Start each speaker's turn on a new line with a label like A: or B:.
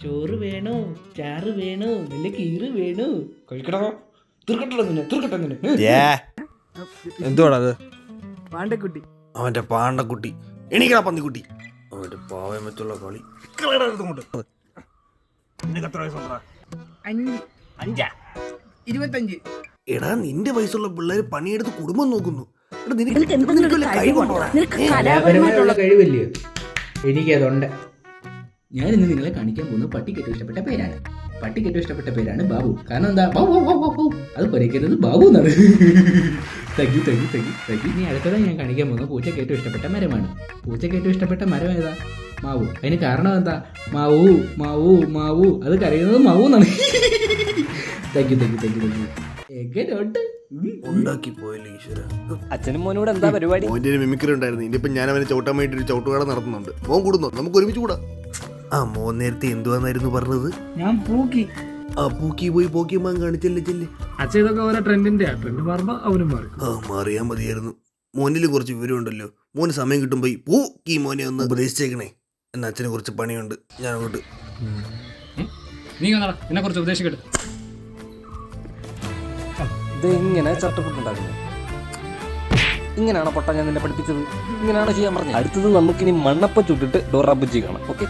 A: ചോറ് വേണോ, ചാറ് വേണോ, നല്ല കീറ് വേണോ? കഴിക്കടാ, തീർക്കട്ടെ നിന്നെ.
B: എന്തുവാടാ അത്?
C: പാണ്ടക്കുട്ടി.
B: അവന്റെ പാണ്ടക്കുട്ടി. എണീക്കടാ പന്നിക്കുട്ടി. അവന്റെ പാവം വെച്ചുള്ള കളി.
C: അഞ്ചാ 25.
B: എടാ നിന്റെ വയസ്സുള്ള പിള്ളേര് പണിയെടുത്ത് കുടുംബം നോക്കുന്നു. എടാ
D: നിനക്ക് എന്തെങ്കിലും കഴിവുണ്ടോ? നിനക്ക്
A: കലാപരമായിട്ടുള്ള കഴിവല്ലേ? എനിക്കതുണ്ട്. ഞാനിന്ന് നിങ്ങളെ കാണിക്കാൻ പോകുന്നത് പട്ടിക്ക് ഏറ്റവും ഇഷ്ടപ്പെട്ട പേരാണ്. പട്ടിക്ക് ഏറ്റവും ഇഷ്ടപ്പെട്ട പേരാണ് ബാബു. കാരണം എന്താ? അത് പരിക്കുന്നത് ബാബു എന്നാണ്. തകി. ഇനി അടുത്തതായി ഞാൻ കാണിക്കാൻ പോകുന്നത് പൂച്ചയ്ക്ക് ഏറ്റവും ഇഷ്ടപ്പെട്ട മരമാണ്. പൂച്ചയ്ക്ക് ഏറ്റവും ഇഷ്ടപ്പെട്ട മരം ഏതാ? മാവു. അതിന് കാരണം എന്താ? മാവു അത് കരയുന്നത് മാവു എന്നാണ്. തകി. എങ്ങനെയുണ്ട്?
B: ഉണ്ടാക്കി പോയല്ലോ ഈശ്വര.
E: അച്ഛനും മോനോട് എന്താ പരിപാടി?
B: മോന്റെ ഒരു മിമിക്രി ഉണ്ടായിരുന്നു. ഇനിയിപ്പോ ഞാൻ അവനെ ചവിട്ടാൻ വേണ്ടി ഒരു ചവിട്ടുകട നടത്തുന്നുണ്ട്. മോൻ കൂടുന്നോ? നമുക്ക് ഒരുമിച്ച് കൂടാ. ആ മോൻ നേരത്തെ എന്തുവാന്നായിരുന്നു പറഞ്ഞത്?
C: ഞാൻ പൂക്കി.
B: ആ പൂക്കി പോയി പോക്കിയമ്മ കാണിച്ചല്ലേ ചെല്ലേ.
C: അച്ഛൻ ഇതൊക്കെ ഓരോ ട്രെൻഡിന്റെ ട്രെൻഡ് മാറുമ്പോ അവനും മാറും.
B: ആ മാറിയാ മതിയായിരുന്നു. മോനില് കുറച്ച് വിവരമുണ്ടല്ലോ. മോന് സമയം കിട്ടുമ്പോ ഈ പൂക്കി മോനെ ഒന്ന് ഉപദേശിച്ചേക്കണേ. എന്നാ അച്ഛന് കുറച്ച് പണിയുണ്ട്. ഞാൻ അങ്ങോട്ട്
C: നീ എന്നെ കുറച്ച് ഉപദേശിക്കട്ടെ.
E: ഇത് ഇങ്ങനെ ചട്ടപ്പെട്ടുണ്ടാക്കുന്നത്. ഇങ്ങനെയാണോ പൊട്ട ഞാൻ നിന്നെ പഠിപ്പിച്ചത്? ഇങ്ങനെയാണോ ചെയ്യാൻ പറഞ്ഞത്? അടുത്തത് നമുക്കിനി മണ്ണപ്പം ചുട്ടിട്ട് ഡോറാ ബുജ്ജി കാണാം. ഓക്കെ.